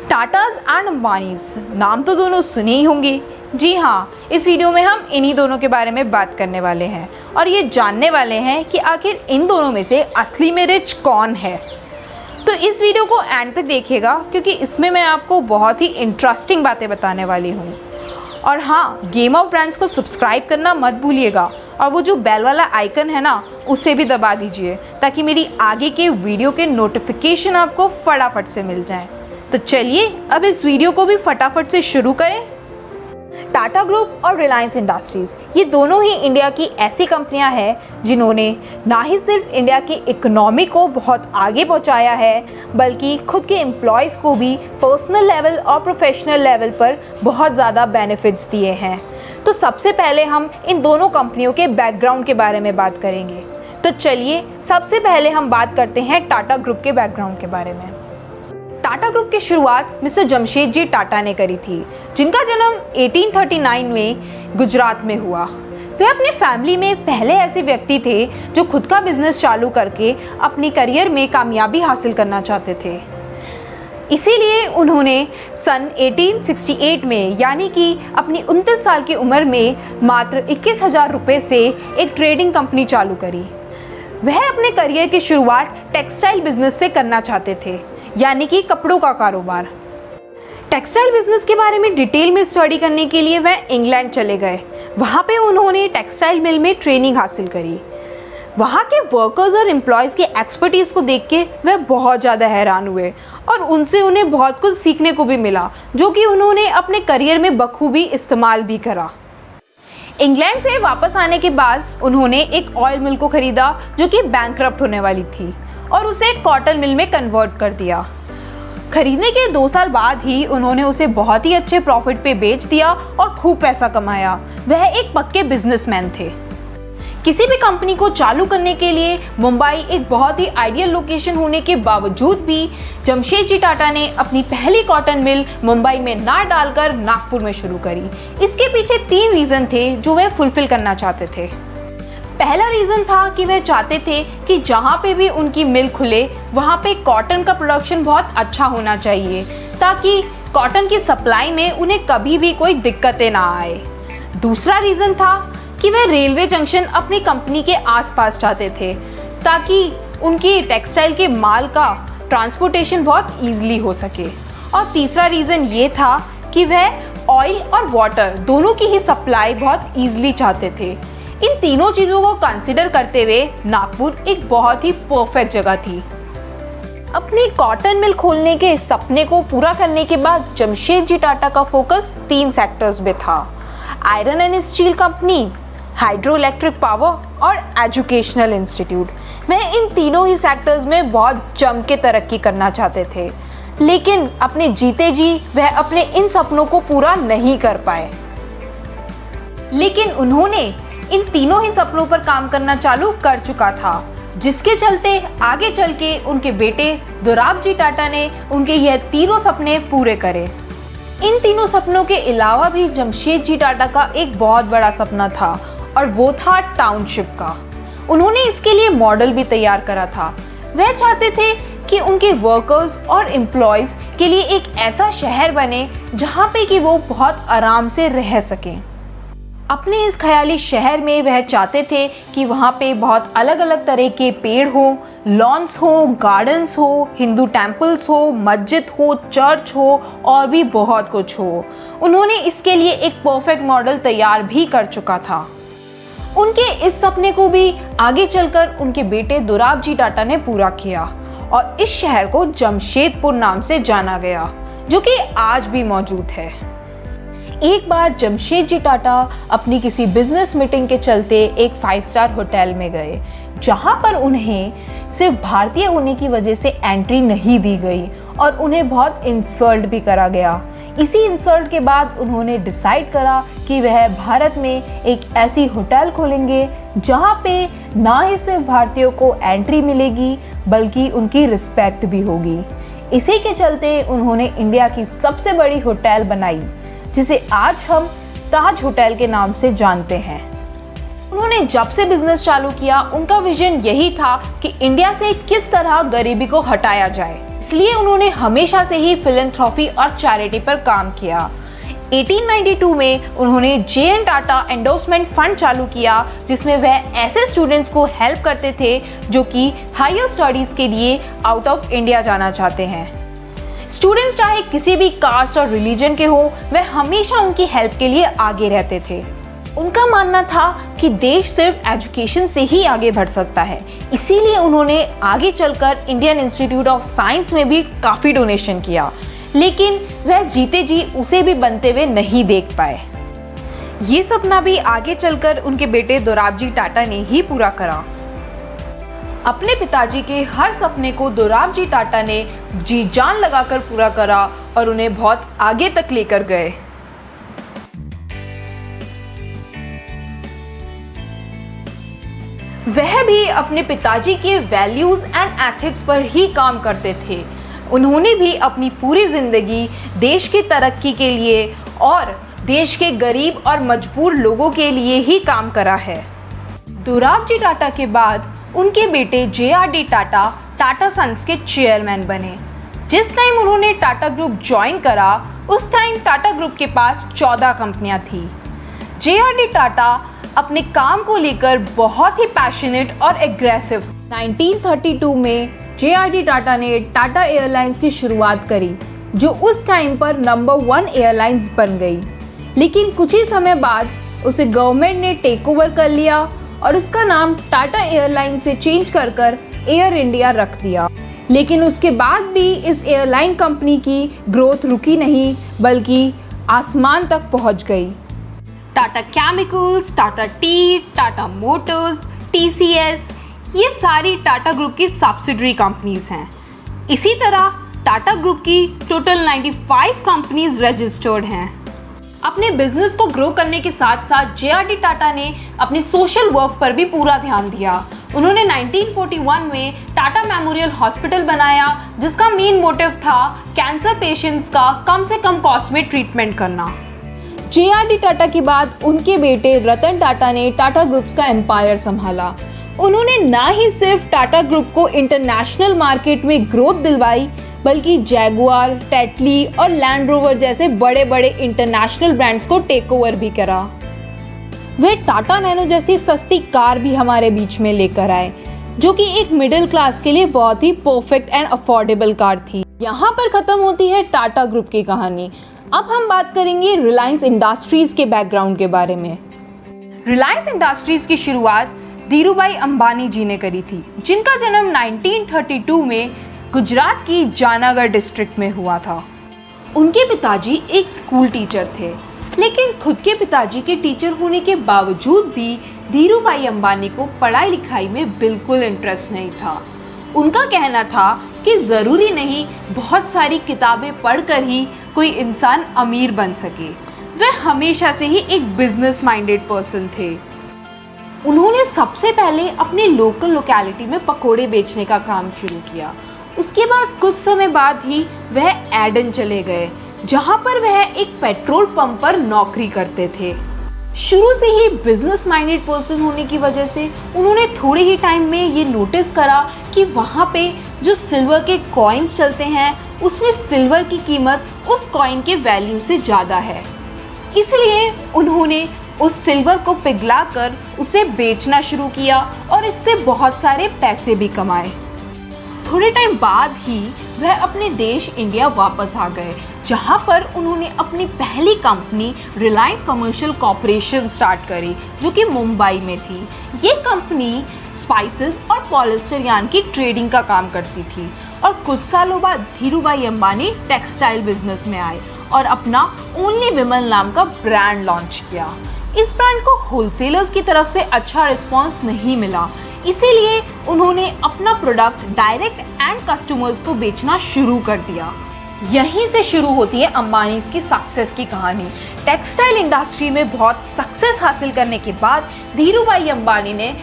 Tatas and Ambanis नाम तो दोनों सुने ही होंगे। जी हाँ, इस वीडियो में हम इन्हीं दोनों के बारे में बात करने वाले हैं और ये जानने वाले हैं कि आखिर इन दोनों में से असली में रिच कौन है। तो इस वीडियो को एंड तक देखिएगा क्योंकि इसमें मैं आपको बहुत ही इंटरेस्टिंग बातें बताने वाली हूँ। और हाँ, गेम ऑफ ब्रांड्स को सब्सक्राइब करना मत भूलिएगा और वो जो बेल वाला आइकन है ना, उसे भी दबा दीजिए ताकि मेरी आगे के वीडियो के नोटिफिकेशन आपको फटाफट से मिल जाएं। तो चलिए अब इस वीडियो को भी फटाफट से शुरू करें। टाटा ग्रुप और रिलायंस इंडस्ट्रीज़ ये दोनों ही इंडिया की ऐसी कंपनियां हैं जिन्होंने ना ही सिर्फ इंडिया की इकोनॉमी को बहुत आगे पहुंचाया है बल्कि खुद के एम्प्लॉयज़ को भी पर्सनल लेवल और प्रोफेशनल लेवल पर बहुत ज़्यादा बेनिफिट्स दिए हैं। तो सबसे पहले हम इन दोनों कंपनियों के बैकग्राउंड के बारे में बात करेंगे। तो चलिए सबसे पहले हम बात करते हैं टाटा ग्रुप के बैकग्राउंड के बारे में। टाटा ग्रुप की शुरुआत मिस्टर जमशेदजी टाटा ने करी थी, जिनका जन्म 1839 में गुजरात में हुआ। वे अपने फैमिली में पहले ऐसे व्यक्ति थे जो खुद का बिजनेस चालू करके अपनी करियर में कामयाबी हासिल करना चाहते थे। इसीलिए उन्होंने सन 1868 में यानी कि अपनी 29 साल की उम्र में मात्र 21,000 रुपये से एक ट्रेडिंग कंपनी चालू करी। वह अपने करियर की शुरुआत टेक्सटाइल बिजनेस से करना चाहते थे, यानी कि कपड़ों का कारोबार। टेक्सटाइल बिजनेस के बारे में डिटेल में स्टडी करने के लिए वह इंग्लैंड चले गए। वहाँ पे उन्होंने टेक्सटाइल मिल में ट्रेनिंग हासिल करी। वहाँ के वर्कर्स और एम्प्लॉयज़ की एक्सपर्टीज़ को देख के वह बहुत ज़्यादा हैरान हुए और उनसे उन्हें बहुत कुछ सीखने को भी मिला, जो कि उन्होंने अपने करियर में बखूबी इस्तेमाल भी करा। इंग्लैंड से वापस आने के बाद उन्होंने एक ऑयल मिल को खरीदा जो कि बैंकरप्ट होने वाली थी और उसे कॉटन मिल में कन्वर्ट कर दिया। खरीदने के 2 साल बाद ही उन्होंने उसे बहुत ही अच्छे प्रॉफिट पे बेच दिया और खूब पैसा कमाया। वह एक पक्के बिजनेसमैन थे। किसी भी कंपनी को चालू करने के लिए मुंबई एक बहुत ही आइडियल लोकेशन होने के बावजूद भी जमशेदजी टाटा ने अपनी पहली कॉटन मिल मुंबई में ना डालकर नागपुर में शुरू करी। इसके पीछे 3 रीज़न थे जो वह फुलफिल करना चाहते थे। पहला रीज़न था कि वह चाहते थे कि जहाँ पे भी उनकी मिल खुले वहाँ पे कॉटन का प्रोडक्शन बहुत अच्छा होना चाहिए ताकि कॉटन की सप्लाई में उन्हें कभी भी कोई दिक्कतें ना आए। दूसरा रीज़न था कि वह रेलवे जंक्शन अपनी कंपनी के आसपास चाहते थे ताकि उनकी टेक्सटाइल के माल का ट्रांसपोर्टेशन बहुत ईजिली हो सके। और तीसरा रीज़न ये था कि वह ऑयल और वाटर दोनों की ही सप्लाई बहुत ईजिली चाहते थे। इन तीनों चीज़ों को कंसिडर करते हुए नागपुर एक बहुत ही परफेक्ट जगह थी। अपनी कॉटन मिल खोलने के सपने को पूरा करने के बाद जमशेदजी टाटा का फोकस 3 सेक्टर्स में था: iron and steel company, hydro electric power और एजुकेशनल इंस्टीट्यूट। वह इन तीनों ही सेक्टर्स में बहुत जम के तरक्की करना चाहते थे, लेकिन अपने जीते जी वह अपने इन सपनों को पूरा नहीं कर पाए। लेकिन उन्होंने इन तीनों ही सपनों पर काम करना चालू कर चुका था, जिसके चलते आगे चल के उनके बेटे दोराबजी टाटा ने उनके यह तीनों सपने पूरे करे। इन तीनों सपनों के अलावा भी जमशेदजी टाटा का एक बहुत बड़ा सपना था और वो था टाउनशिप का। उन्होंने इसके लिए मॉडल भी तैयार करा था। वह चाहते थे कि उनके वर्कर्स और एम्प्लॉयज़ के लिए एक ऐसा शहर बने जहाँ पे कि वो बहुत आराम से रह सकें। अपने इस ख्याली शहर में वह चाहते थे कि वहाँ पे बहुत अलग अलग तरह के पेड़ हो, लॉन्स हो, गार्डन्स हो, हिंदू टेम्पल्स हो, मस्जिद हो, चर्च हो और भी बहुत कुछ हो। उन्होंने इसके लिए एक परफेक्ट मॉडल तैयार भी कर चुका था। उनके इस सपने को भी आगे चलकर उनके बेटे दोराबजी टाटा ने पूरा किया और इस शहर को जमशेदपुर नाम से जाना गया, जो कि आज भी मौजूद है। एक बार जमशेदजी टाटा अपनी किसी बिजनेस मीटिंग के चलते एक 5 स्टार होटल में गए, जहां पर उन्हें सिर्फ भारतीय होने की वजह से एंट्री नहीं दी गई और उन्हें बहुत इंसल्ट भी करा गया। इसी इंसल्ट के बाद उन्होंने डिसाइड करा कि वह भारत में एक ऐसी होटल खोलेंगे जहां पे ना ही सिर्फ भारतीयों को एंट्री मिलेगी बल्कि उनकी रिस्पेक्ट भी होगी। इसी के चलते उन्होंने इंडिया की सबसे बड़ी होटल बनाई, जिसे आज हम ताज होटल के नाम से जानते हैं। उन्होंने जब से बिजनेस चालू किया उनका विजन यही था कि इंडिया से किस तरह गरीबी को हटाया जाए। इसलिए उन्होंने हमेशा से ही फिलैंथ्रोपी और चैरिटी पर काम किया। 1892 में उन्होंने जे.एन. टाटा एंडोर्समेंट फंड चालू किया, जिसमें वह ऐसे स्टूडेंट्स को हेल्प करते थे जो कि हायर स्टडीज के लिए आउट ऑफ इंडिया जाना चाहते हैं। स्टूडेंट्स चाहे किसी भी कास्ट और रिलीजन के हो, वह हमेशा उनकी हेल्प के लिए आगे रहते थे। उनका मानना था कि देश सिर्फ एजुकेशन से ही आगे बढ़ सकता है, इसीलिए उन्होंने आगे चलकर इंडियन इंस्टीट्यूट ऑफ साइंस में भी काफ़ी डोनेशन किया, लेकिन वह जीते जी उसे भी बनते हुए नहीं देख पाए। ये सपना भी आगे चलकर उनके बेटे दोराबजी टाटा ने ही पूरा करा। अपने पिताजी के हर सपने को दोराबजी टाटा ने जी जान लगाकर पूरा करा और उन्हें बहुत आगे तक लेकर गए। वह भी अपने पिताजी के वैल्यूज एंड एथिक्स पर ही काम करते थे। उन्होंने भी अपनी पूरी जिंदगी देश की तरक्की के लिए और देश के गरीब और मजबूर लोगों के लिए ही काम करा है। दोराबजी टाटा के बाद उनके बेटे जे.आर.डी. टाटा टाटा सन्स के चेयरमैन बने। जिस टाइम उन्होंने टाटा ग्रुप ज्वाइन करा, उस टाइम टाटा ग्रुप के पास 14 कंपनियां थी। जे.आर.डी. टाटा अपने काम को लेकर बहुत ही पैशनेट और एग्रेसिव। 1932 में जे.आर.डी. टाटा ने टाटा एयरलाइंस की शुरुआत करी, जो उस टाइम पर नंबर 1 एयरलाइंस बन गई। लेकिन कुछ ही समय बाद उसे गवर्नमेंट ने टेक ओवर कर लिया और उसका नाम टाटा एयरलाइन से चेंज कर एयर इंडिया रख दिया। लेकिन उसके बाद भी इस एयरलाइन कंपनी की ग्रोथ रुकी नहीं, बल्कि आसमान तक पहुंच गई। Tata chemicals, Tata T, Tata Motors, TCS, ये सारी टाटा ग्रुप की सब्सिडरी कंपनीज हैं। इसी तरह टाटा ग्रुप की टोटल 95 कंपनीज रजिस्टर्ड हैं। अपने बिजनेस को ग्रो करने के साथ साथ जे.आर.डी. टाटा ने अपने सोशल वर्क पर भी पूरा ध्यान दिया। उन्होंने 1941 में टाटा मेमोरियल हॉस्पिटल बनाया, जिसका मेन मोटिव था कैंसर पेशेंट्स का कम से कम कॉस्ट में ट्रीटमेंट करना। जे.आर.डी. टाटा के बाद उनके बेटे रतन टाटा ने टाटा ग्रुप्स का एम्पायर संभाला। उन्होंने ना ही सिर्फ टाटा ग्रुप को इंटरनेशनल मार्केट में ग्रोथ दिलवाई, बल्कि जैगुआर, टेटली और लैंड रोवर जैसे बड़े बड़े इंटरनेशनल ब्रांड्स को टेक ओवर भी करा। वे टाटा नैनो जैसी सस्ती कार भी हमारे बीच में लेकर आए, जो कि एक मिडिल क्लास के लिए बहुत ही परफेक्ट एंड अफोर्डेबल कार थी। यहाँ पर खत्म होती है टाटा ग्रुप की कहानी। अब हम बात करेंगे रिलायंस इंडस्ट्रीज के बैकग्राउंड के बारे में। रिलायंस इंडस्ट्रीज की शुरुआत धीरूभाई अंबानी जी ने करी थी, जिनका जन्म 1932 में गुजरात की जानागढ़ डिस्ट्रिक्ट में हुआ था। उनके पिताजी एक स्कूल टीचर थे, लेकिन खुद के पिताजी के टीचर होने के बावजूद भी धीरूभाई अंबानी को पढ़ाई लिखाई में बिल्कुल इंटरेस्ट नहीं था। उनका कहना था कि ज़रूरी नहीं बहुत सारी किताबें पढ़कर ही कोई इंसान अमीर बन सके। वह हमेशा से ही एक बिजनेस माइंडेड पर्सन थे। उन्होंने सबसे पहले अपने लोकल लोकेलिटी में पकोड़े बेचने का काम शुरू किया। उसके बाद कुछ समय बाद ही वह एडन चले गए, जहां पर वह एक पेट्रोल पंप पर नौकरी करते थे। शुरू से ही बिजनेस माइंडेड पर्सन होने की वजह से उन्होंने थोड़े ही टाइम में ये नोटिस करा कि वहां पे जो सिल्वर के कॉइन्स चलते हैं, उसमें सिल्वर की कीमत उस कॉइन के वैल्यू से ज़्यादा है। इसलिए उन्होंने उस सिल्वर को पिघलाकर उसे बेचना शुरू किया और इससे बहुत सारे पैसे भी कमाए। थोड़े टाइम बाद ही वह अपने देश इंडिया वापस आ गए, जहां पर उन्होंने अपनी पहली company Reliance commercial corporation start करी, जो कि मुंबई में थी। ये कंपनी स्पाइसेस और पॉलिस्टर यार्न की ट्रेडिंग का काम करती थी और कुछ सालों बाद धीरूभाई अंबानी टेक्सटाइल बिजनेस में आए और अपना ओनली विमल नाम का ब्रांड लॉन्च किया। इस ब्रांड को होलसेलर्स की तरफ से अच्छा रिस्पॉन्स नहीं मिला, इसीलिए उन्होंने अपना प्रोडक्ट डायरेक्ट एंड कस्टमर्स को बेचना शुरू कर दिया। यहीं से शुरू होती है अंबानी की सक्सेस की कहानी। टेक्सटाइल इंडस्ट्री में बहुत सक्सेस हासिल करने के बाद धीरूभाई अंबानी ने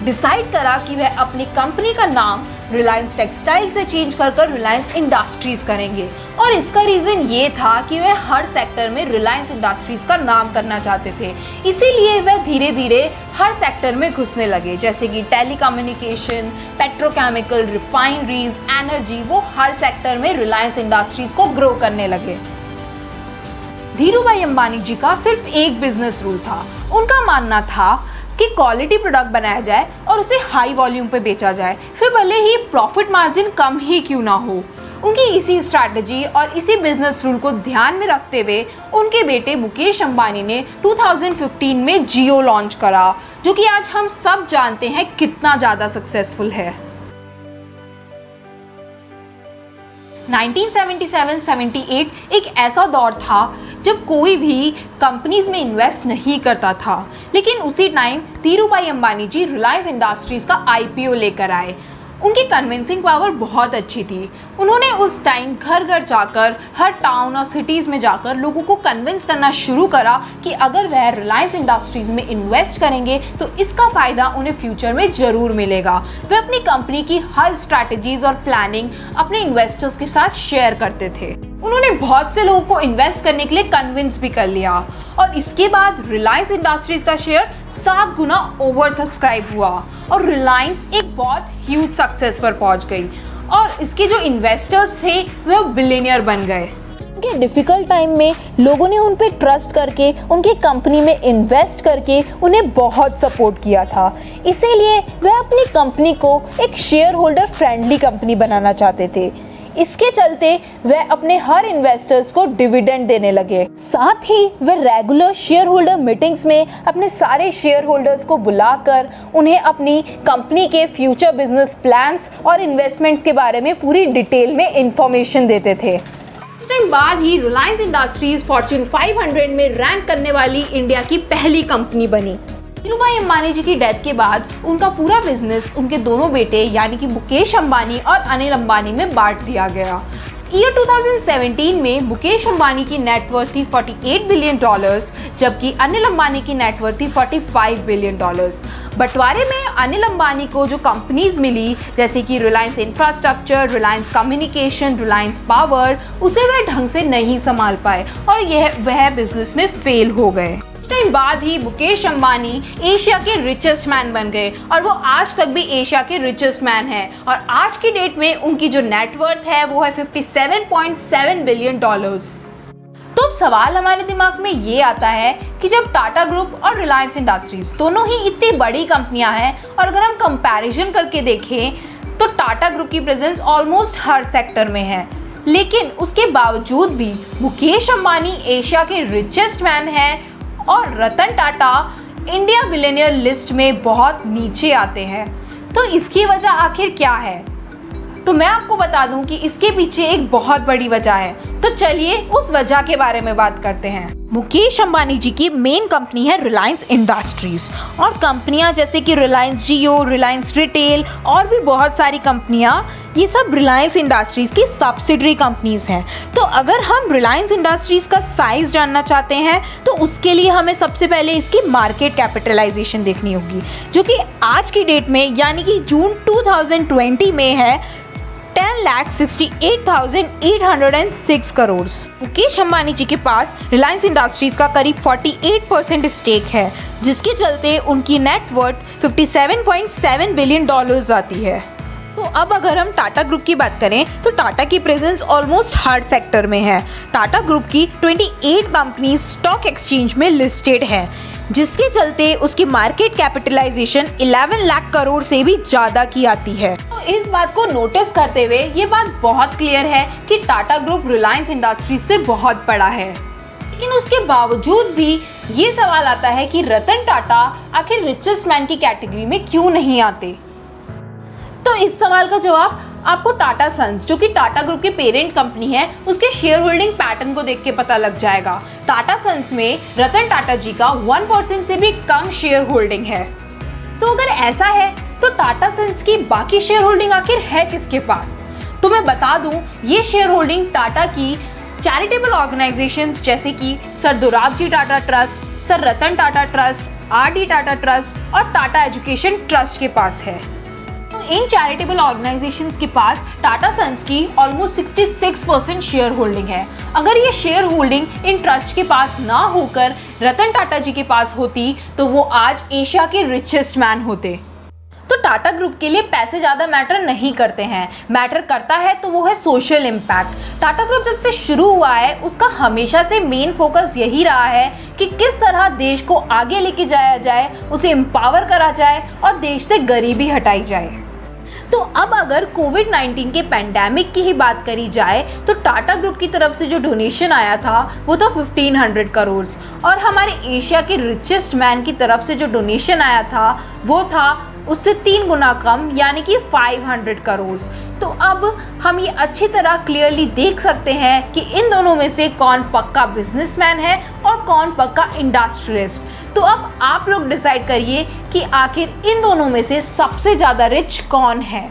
डिसाइड करा कि वह अपनी कंपनी का नाम रिलायंस टेक्सटाइल से चेंज कर रिलायंस इंडस्ट्रीज करेंगे। और इसका रीज़न ये था कि वह हर सेक्टर में रिलायंस इंडस्ट्रीज का नाम करना चाहते थे, इसीलिए वह धीरे धीरे हर सेक्टर में घुसने लगे, जैसे कि टेलीकम्युनिकेशन, पेट्रोकेमिकल, रिफाइनरीज, एनर्जी। वो हर सेक्टर में रिलायंस इंडस्ट्रीज को ग्रो करने लगे। धीरूभाई अंबानी जी का सिर्फ एक बिजनेस रूल था। उनका मानना था कि क्वालिटी प्रोडक्ट बनाया जाए और उसे हाई वॉल्यूम पे बेचा जाए, फिर भले ही प्रॉफिट मार्जिन कम ही क्यों ना हो। उनकी इसी स्ट्रैटेजी और इसी बिजनेस रूल को ध्यान में रखते हुए उनके बेटे मुकेश अंबानी ने 2015 में जियो लॉन्च करा, जो कि आज हम सब जानते हैं कितना ज़्यादा सक्सेसफुल है। 1977-78 एक ऐसा दौर था जब कोई भी कंपनीज में इन्वेस्ट नहीं करता था, लेकिन उसी टाइम धीरूभाई अंबानी जी रिलायंस इंडस्ट्रीज का IPO लेकर आए। उनकी कन्विंसिंग पावर बहुत अच्छी थी। उन्होंने उस टाइम घर घर जाकर, हर टाउन और सिटीज़ में जाकर लोगों को कन्विंस करना शुरू करा कि अगर वह रिलायंस इंडस्ट्रीज़ में इन्वेस्ट करेंगे तो इसका फ़ायदा उन्हें फ्यूचर में ज़रूर मिलेगा। वे अपनी कंपनी की हर स्ट्रैटेजीज और प्लानिंग अपने इन्वेस्टर्स के साथ शेयर करते थे। उन्होंने बहुत से लोगों को इन्वेस्ट करने के लिए कन्विंस भी कर लिया और इसके बाद रिलायंस इंडस्ट्रीज का शेयर 7 गुना ओवर सब्सक्राइब हुआ और रिलायंस एक बहुत ह्यूज सक्सेस पर पहुंच गई और इसके जो इन्वेस्टर्स थे वह बिलियनियर बन गए। उनके डिफिकल्ट टाइम में लोगों ने उन पे ट्रस्ट करके उनके कंपनी में इन्वेस्ट करके उन्हें बहुत सपोर्ट किया था, इसीलिए वह अपनी कंपनी को एक शेयर होल्डर फ्रेंडली कंपनी बनाना चाहते थे। इसके चलते वह अपने हर इन्वेस्टर्स को डिविडेंड देने लगे। साथ ही वह रेगुलर शेयर होल्डर मीटिंग्स में अपने सारे शेयर होल्डर्स को बुलाकर उन्हें अपनी कंपनी के फ्यूचर बिजनेस प्लान्स और इन्वेस्टमेंट्स के बारे में पूरी डिटेल में इंफॉर्मेशन देते थे। कुछ टाइम बाद ही रिलायंस इंडस्ट्रीज फॉर्च्यून 500 में रैंक करने वाली इंडिया की पहली कंपनी बनी। धीरूभाई अंबानी जी की डेथ के बाद उनका पूरा बिजनेस उनके दोनों बेटे यानी कि मुकेश अंबानी और अनिल अंबानी में बांट दिया गया। ईयर 2017 में मुकेश अंबानी की नेटवर्थ थी $48 बिलियन, जबकि अनिल अंबानी की नेटवर्थ थी $45 बिलियन। बंटवारे में अनिल अंबानी को जो कंपनीज मिली जैसे कि Reliance infrastructure, Reliance communication, Reliance power, उसे वह ढंग से नहीं संभाल पाए और वह बिजनेस में फेल हो गए। टाइम बाद ही मुकेश अंबानी एशिया के रिचेस्ट मैन बन गए और वो आज तक भी एशिया के रिचेस्ट मैन हैं और आज की डेट में उनकी जो नेटवर्थ है वो है $57.7 बिलियन। तो अब सवाल हमारे दिमाग में ये आता है कि जब टाटा ग्रुप और रिलायंस इंडस्ट्रीज दोनों ही इतनी बड़ी कंपनियां हैं और अगर हम कंपैरिजन करके देखें तो टाटा ग्रुप की प्रेजेंस ऑलमोस्ट हर सेक्टर में है, लेकिन उसके बावजूद भी मुकेश अंबानी एशिया के रिचेस्ट मैन हैं और Ratan Tata India billionaire list में बहुत नीचे आते हैं। तो इसकी वजह आखिर क्या है? तो मैं आपको बता दूं कि इसके पीछे एक बहुत बड़ी वजह है। तो चलिए उस वजह के बारे में बात करते हैं। मुकेश अंबानी जी की मेन कंपनी है रिलायंस इंडस्ट्रीज और कंपनियां जैसे कि रिलायंस जियो, रिलायंस रिटेल और भी बहुत सारी कंपनियां, ये सब रिलायंस इंडस्ट्रीज की सब्सिडरी कंपनीज हैं। तो अगर हम रिलायंस इंडस्ट्रीज का साइज जानना चाहते हैं तो उसके लिए हमें सबसे पहले इसकी मार्केट कैपिटलाइजेशन देखनी होगी, जो कि आज की डेट में यानी कि जून 2020 में है 10,68,806 करोड़। मुकेश अंबानी जी के पास रिलायंस इंडस्ट्रीज का करीब 48% स्टेक है, जिसके चलते उनकी नेटवर्थ $57.7 बिलियन आती है। तो अब अगर हम टाटा ग्रुप की बात करें तो टाटा की प्रेजेंस ऑलमोस्ट हर सेक्टर में है। टाटा ग्रुप की 28 कंपनीज स्टॉक एक्सचेंज में लिस्टेड है, जिसके चलते उसकी मार्केट कैपिटलाइजेशन 11 लाख करोड़ से भी ज़्यादा की आती है। तो इस बात को नोटिस करते हुए ये बात बहुत क्लियर है कि टाटा ग्रुप रिलायंस इंडस्ट्रीज से बहुत बड़ा है, लेकिन उसके बावजूद भी ये सवाल आता है कि रतन टाटा आखिर रिचेस्ट मैन की कैटेगरी में क्यों नहीं आते। तो इस सवाल का जवाब आपको टाटा सन्स, जो कि टाटा ग्रुप की पेरेंट कंपनी है, उसके शेयर होल्डिंग पैटर्न को देख के पता लग जाएगा। टाटा सन्स में रतन टाटा जी का 1% से भी कम शेयर होल्डिंग है। तो अगर ऐसा है तो टाटा सन्स की बाकी शेयर होल्डिंग आखिर है किसके पास? तो मैं बता दूं, ये शेयर होल्डिंग टाटा की चैरिटेबल ऑर्गेनाइजेशंस जैसे कि sir Dorabji Tata trust, sir Ratan Tata trust, RD Tata trust और टाटा एजुकेशन ट्रस्ट के पास है। तो इन चैरिटेबल ऑर्गेनाइजेशंस के पास टाटा सन्स की ऑलमोस्ट 66% शेयर होल्डिंग है। अगर ये शेयर होल्डिंग इन ट्रस्ट के पास ना होकर रतन टाटा जी के पास होती तो वो आज एशिया के रिचेस्ट मैन होते। तो टाटा ग्रुप के लिए पैसे ज़्यादा मैटर नहीं करते हैं, मैटर करता है तो वो है सोशल इम्पैक्ट। टाटा ग्रुप जब से शुरू हुआ है उसका हमेशा से मेन फोकस यही रहा है कि किस तरह देश को आगे लेके जाया जाए, उसे एम्पावर करा जाए और देश से गरीबी हटाई जाए। तो अब अगर कोविड-19 के पैंडेमिक की ही बात करी जाए तो टाटा ग्रुप की तरफ से जो डोनेशन आया था वो था 1500 करोड़ और हमारे एशिया के रिचेस्ट मैन की तरफ से जो डोनेशन आया था वो था उससे 3 गुना कम, यानी कि 500 करोड़। तो अब हम ये अच्छी तरह क्लियरली देख सकते हैं कि इन दोनों में से कौन पक्का बिजनेसमैन है और कौन पक्का इंडस्ट्रियलिस्ट। तो अब आप लोग डिसाइड करिए कि आखिर इन दोनों में से सबसे ज़्यादा रिच कौन है।